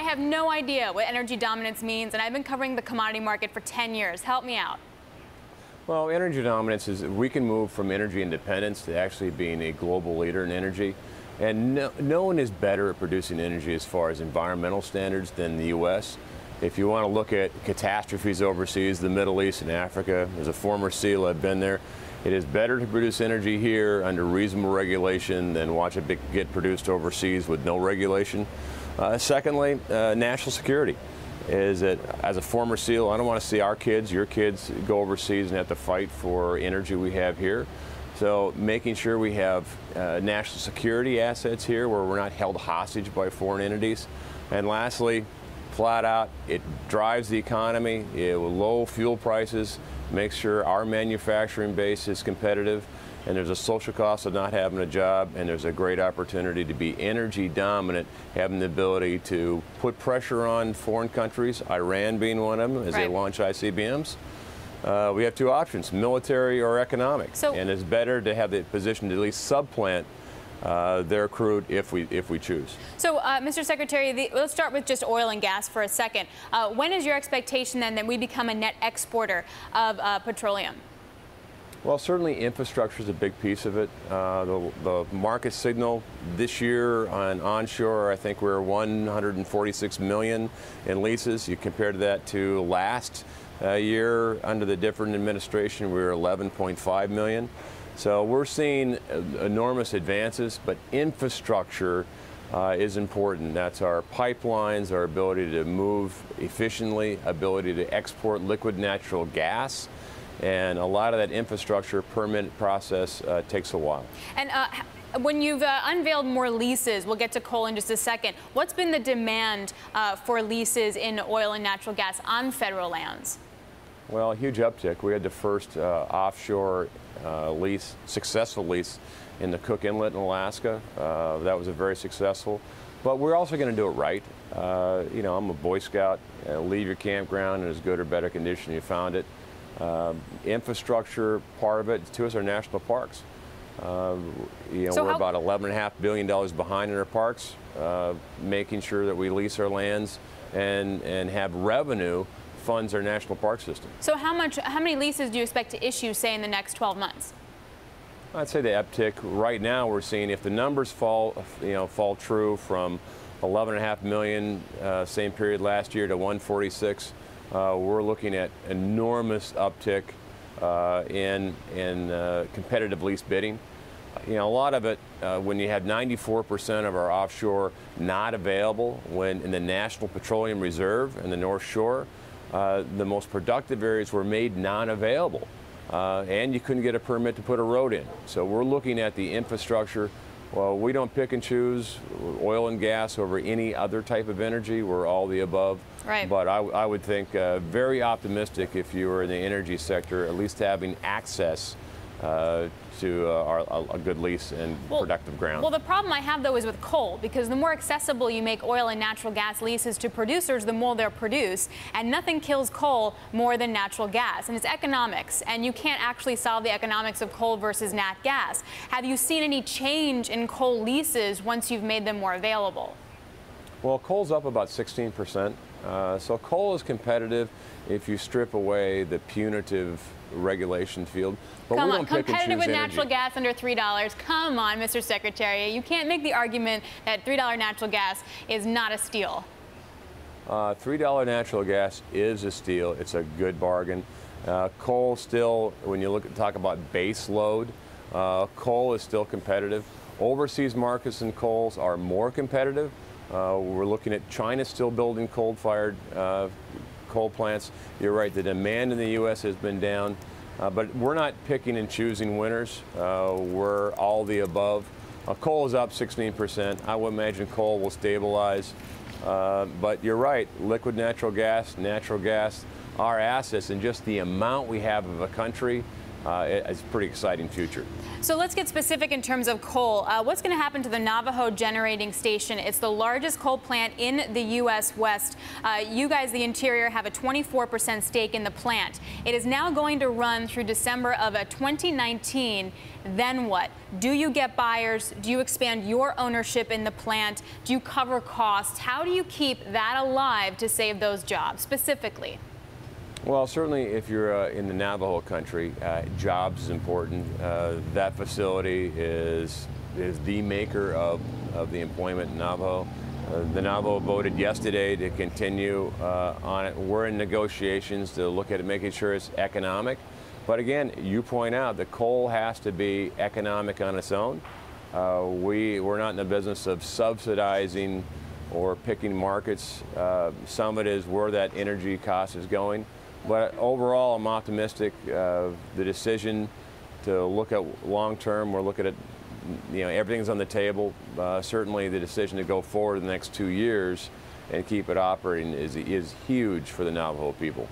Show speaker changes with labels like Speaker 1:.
Speaker 1: I have no idea what energy dominance means, and I've been covering the commodity market for 10 years. Help me out.
Speaker 2: Well, energy dominance is we can move from energy independence to actually being a global leader in energy. And no one is better at producing energy as far as environmental standards than the U.S. If you want to look at catastrophes overseas, the Middle East and Africa, as a former SEAL, I've been there. It is better to produce energy here under reasonable regulation than watch it get produced overseas with no regulation. Secondly, national security is that as a former SEAL, I don't want to see our kids, your kids, go overseas and have to fight for energy we have here. So making sure we have national security assets here where we're not held hostage by foreign entities. And lastly, flat out, it drives the economy with low fuel prices, makes sure our manufacturing base is competitive, and there's a social cost of not having a job, and there's a great opportunity to be energy dominant, having the ability to put pressure on foreign countries, Iran being one of them, as they launch ICBMs. We have two options, military or economic, and it's better to have the position to at least subplant their crude if we choose.
Speaker 1: So, Mr. Secretary, let's start with just oil and gas for a second. When is your expectation then that we become a net exporter of petroleum?
Speaker 2: Well, certainly infrastructure is a big piece of it. The market signal this year on onshore, I think we're 146 million in leases. You compare that to last year under the different administration, we were 11.5 million. So we're seeing enormous advances, but infrastructure is important. That's our pipelines, our ability to move efficiently, ability to export liquid natural gas. And a lot of that infrastructure permit process takes a while. And
Speaker 1: when you've unveiled more leases, we'll get to coal in just a second, what's been the demand for leases in oil and natural gas on federal lands?
Speaker 2: Well, a huge uptick. We had the first offshore successful lease in the Cook Inlet in Alaska. That was very successful. But we're also going to do it right. You know, I'm a Boy Scout. Leave your campground in as good or better condition you found it. Infrastructure part of it, to us, are national parks. You know, we're about $11.5 billion behind in our parks, making sure that we lease our lands and have revenue funds our national park system.
Speaker 1: So how many leases do you expect to issue, say, in the next 12 months?
Speaker 2: I'd say the uptick right now we're seeing, if the numbers fall true from 11.5 million same period last year to 146, we're looking at enormous uptick in competitive lease bidding. You know, a lot of it, when you have 94% of our offshore not available, when in the National Petroleum Reserve and the North Shore, the most productive areas were made non-available, and you couldn't get a permit to put a road in. So we're looking at the infrastructure. Well, we don't pick and choose oil and gas over any other type of energy. We're all the above.
Speaker 1: Right.
Speaker 2: But I would think very optimistic if you were in the energy sector, at least having access to a good lease and productive ground.
Speaker 1: Well, the problem I have, though, is with coal, because the more accessible you make oil and natural gas leases to producers, the more they'll produce. And nothing kills coal more than natural gas. And it's economics. And you can't actually solve the economics of coal versus nat gas. Have you seen any change in coal leases once you've made them more available?
Speaker 2: Well, coal's up about 16%. So coal is competitive if you strip away the punitive regulation field. But
Speaker 1: Come
Speaker 2: we
Speaker 1: on,
Speaker 2: don't pick and choose
Speaker 1: competitive with
Speaker 2: energy.
Speaker 1: natural gas under $3. Come on, Mr. Secretary. You can't make the argument that $3 natural gas is not a steal.
Speaker 2: $3 natural gas is a steal. It's a good bargain. Coal still, when you talk about base load, coal is still competitive. Overseas markets in coals are more competitive. We're looking at China still building coal-fired coal plants. You're right, the demand in the U.S. has been down, but we're not picking and choosing winners. We're all the above. Coal is up 16%. I would imagine coal will stabilize. But you're right, liquid natural gas, our assets, and just the amount we have of a country it's a pretty exciting future.
Speaker 1: So let's get specific in terms of coal. What's going to happen to the Navajo generating station? It's the largest coal plant in the U.S. West. You guys, the Interior, have a 24% stake in the plant. It is now going to run through December of 2019. Then what? Do you get buyers? Do you expand your ownership in the plant? Do you cover costs? How do you keep that alive to save those jobs specifically?
Speaker 2: Well, certainly if you're in the Navajo country, jobs is important. That facility is the maker of the employment in Navajo. The Navajo voted yesterday to continue on it. We're in negotiations to look at it, making sure it's economic. But again, you point out that coal has to be economic on its own. We're not in the business of subsidizing or picking markets. Some of it is where that energy cost is going. But overall, I'm optimistic. The decision to look at long term, we're looking at, everything's on the table. Certainly the decision to go forward in the next 2 years and keep it operating is huge for the Navajo people.